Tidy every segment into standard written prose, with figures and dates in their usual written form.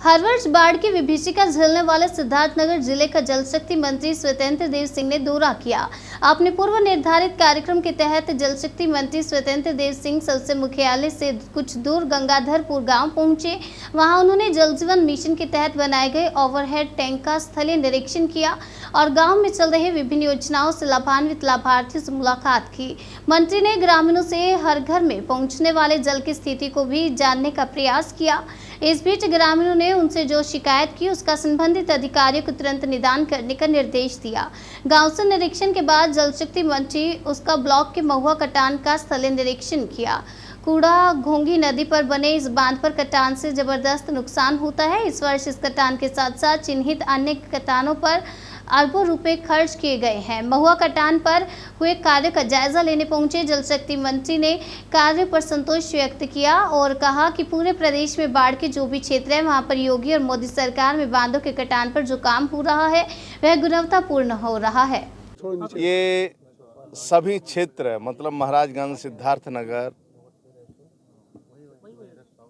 हर वर्ष बाढ़ की विभीषिका झेलने वाले सिद्धार्थनगर जिले का जल शक्ति मंत्री स्वतंत्र देव सिंह ने दौरा किया। अपने पूर्व निर्धारित कार्यक्रम के तहत जल शक्ति मंत्री स्वतंत्र देव सिंह सबसे मुख्यालय से कुछ दूर गंगाधरपुर गांव पहुंचे। वहां उन्होंने जल जीवन मिशन के तहत बनाए गए ओवरहेड टैंक का स्थलीय निरीक्षण किया और गाँव में चल रहे विभिन्न योजनाओं से लाभान्वित लाभार्थियों से मुलाकात की। मंत्री ने ग्रामीणों से हर घर में पहुँचने वाले जल की स्थिति को भी जानने का प्रयास किया। इस बीच ग्रामीणों ने उनसे जो शिकायत की उसका संबंधित अधिकारियों को तुरंत निदान करने का निर्देश दिया। गांव से निरीक्षण के बाद जल शक्ति मंत्री उसका ब्लॉक के महुआ कटान का स्थलीय निरीक्षण किया। कूड़ा घोंगी नदी पर बने इस बांध पर कटान से जबरदस्त नुकसान होता है। इस वर्ष इस कटान के साथ साथ चिन्हित अन्य कटानों पर अरबों रुपए खर्च किए गए हैं। महुआ कटान पर हुए कार्य का जायजा लेने पहुंचे जल शक्ति मंत्री ने कार्य पर संतोष व्यक्त किया और कहा कि पूरे प्रदेश में बाढ़ के जो भी क्षेत्र है वहां पर योगी और मोदी सरकार में बांधों के कटान पर जो काम हो रहा है वह गुणवत्तापूर्ण हो रहा है। ये सभी क्षेत्र मतलब महाराजगंज, सिद्धार्थनगर,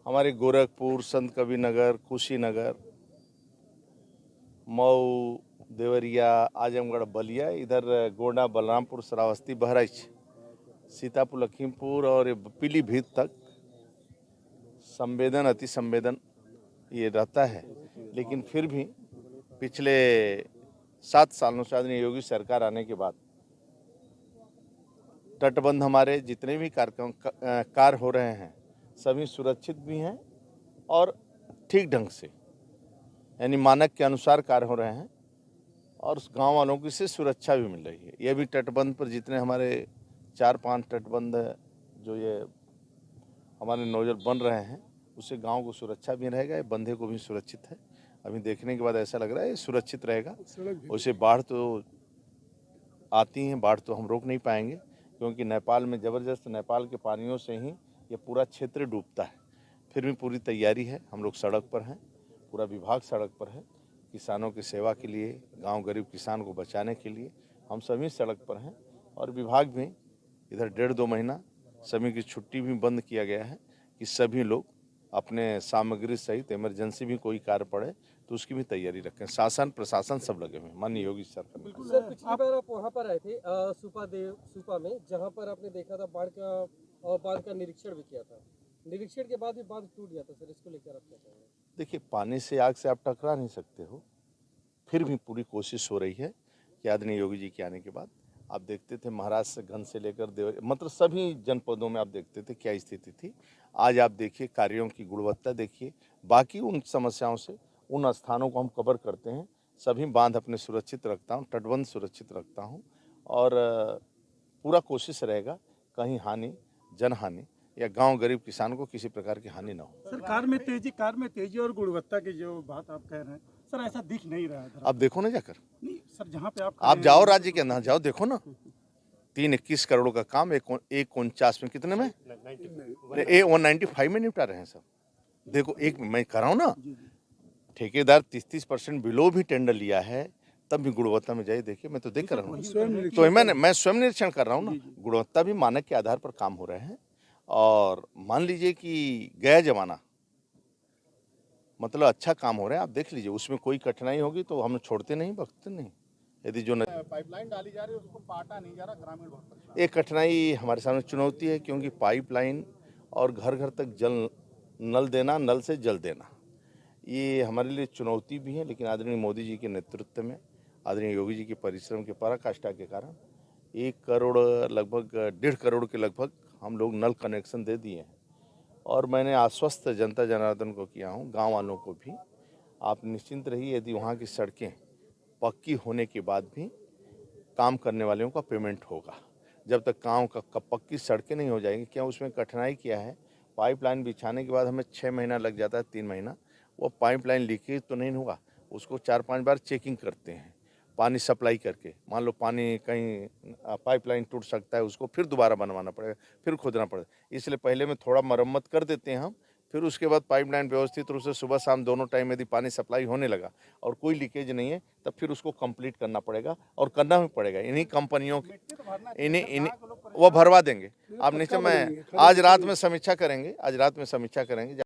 हमारे गोरखपुर, संत कबीर नगर, कुशीनगर, मऊ, देवरिया, आजमगढ़, बलिया, इधर गोंडा, बलरामपुर, श्रावस्ती, बहराइच, सीतापुर, लखीमपुर और पीलीभीत तक संवेदन अति संवेदन ये रहता है। लेकिन फिर भी पिछले 7 सालों से आदरणीय योगी सरकार आने के बाद तटबंध हमारे जितने भी कार्य हो रहे हैं सभी सुरक्षित भी हैं और ठीक ढंग से यानी मानक के अनुसार कार्य हो रहे हैं और उस गांव वालों की से सुरक्षा भी मिल रही है। ये भी तटबंध पर जितने हमारे 4-5 तटबंध जो ये हमारे नोजल बन रहे हैं उससे गांव को सुरक्षा भी रहेगा, ये बंधे को भी सुरक्षित है। अभी देखने के बाद ऐसा लग रहा है ये सुरक्षित रहेगा। उसे बाढ़ तो आती हैं, बाढ़ तो हम रोक नहीं पाएंगे क्योंकि नेपाल में ज़बरदस्त नेपाल के पानियों से ही ये पूरा क्षेत्र डूबता है। फिर भी पूरी तैयारी है, हम लोग सड़क पर हैं, पूरा विभाग सड़क पर है। किसानों की सेवा के लिए, गांव गरीब किसान को बचाने के लिए हम सभी सड़क पर हैं और विभाग भी इधर 1.5-2 महीना सभी की छुट्टी भी बंद किया गया है कि सभी लोग अपने सामग्री सहित इमरजेंसी भी कोई कार्य पड़े तो उसकी भी तैयारी रखें। शासन प्रशासन सब लगे हुए हैं माननीय योगी सरकार। बिल्कुल सर, पिछली बार आप वहाँ पर आए थे सुपा में, जहाँ पर आपने देखा था बाढ़ का निरीक्षण भी किया था। निरीक्षण के बाद भी बांध टूट गया था सर, इसको लेकर आप क्या कहेंगे? देखिए, पानी से आग से आप टकरा नहीं सकते हो, फिर भी पूरी कोशिश हो रही है कि आदरणीय योगी जी के आने के बाद आप देखते थे महाराजगंज से लेकर देवरिया मतलब सभी जनपदों में आप देखते थे क्या स्थिति थी। आज आप देखिए कार्यों की गुणवत्ता देखिए, बाकी उन समस्याओं से उन स्थानों को हम कवर करते हैं। सभी बांध अपने सुरक्षित रखता हूँ, तटबंध सुरक्षित रखता हूँ और पूरा कोशिश रहेगा कहीं हानि, जनहानि या गांव गरीब किसान को किसी प्रकार की हानि न हो। सर, कार में तेजी और गुणवत्ता की जो बात आप कह रहे हैं सर, ऐसा दिख नहीं रहा है। आप देखो ना जाकर, नहीं सर, जहाँ पे आप जाओ राज्य के अंदर जाओ, देखो ना 321 करोड़ का काम 149 में कितने में 195 में निपटा रहे हैं सब। देखो, एक मैं कर रहा हूँ ना, ठेकेदार 30% बिलो भी टेंडर लिया है तब भी गुणवत्ता में जाइए, देखिए मैं तो देख कर रहा हूँ। तो मैं स्वयं निरीक्षण कर रहा हूँ ना, गुणवत्ता भी मानक के आधार पर काम हो रहे हैं। और मान लीजिए कि गया जमाना मतलब अच्छा काम हो रहा है, आप देख लीजिए, उसमें कोई कठिनाई होगी तो हम छोड़ते नहीं, बख्ते नहीं। यदि जो पाइपलाइन डाली जा रही है उसको पाटा नहीं जा रहा, ग्रामीण एक कठिनाई हमारे सामने चुनौती है क्योंकि पाइपलाइन और घर घर तक जल नल देना, नल से जल देना, ये हमारे लिए चुनौती भी है। लेकिन आदरणीय मोदी जी के नेतृत्व में, आदरणीय योगी जी के परिश्रम के पराकाष्ठा के कारण 1 करोड़ लगभग 1.5 करोड़ के लगभग हम लोग नल कनेक्शन दे दिए हैं। और मैंने आश्वस्त जनता जनार्दन को किया हूँ, गांव वालों को भी, आप निश्चिंत रहिए, यदि वहाँ की सड़कें पक्की होने के बाद भी काम करने वालों का पेमेंट होगा। जब तक गाँव का पक्की सड़कें नहीं हो जाएंगी, क्या उसमें कठिनाई क्या है, पाइपलाइन बिछाने के बाद हमें 6 महीना लग जाता है, 3 महीना, वो पाइपलाइन लीकेज तो नहीं होगा, उसको 4-5 बार चेकिंग करते हैं पानी सप्लाई करके। मान लो पानी कहीं पाइपलाइन टूट सकता है, उसको फिर दोबारा बनवाना पड़ेगा, फिर खोदना पड़ेगा। इसलिए पहले में थोड़ा मरम्मत कर देते हैं हम, फिर उसके बाद पाइपलाइन व्यवस्थित रूप से सुबह शाम दोनों टाइम यदि पानी सप्लाई होने लगा और कोई लीकेज नहीं है तब फिर उसको कंप्लीट करना पड़ेगा और करना भी पड़ेगा। इन्हीं कंपनियों इन्हीं वो भरवा देंगे। आप नीचे मैं आज रात में समीक्षा करेंगे,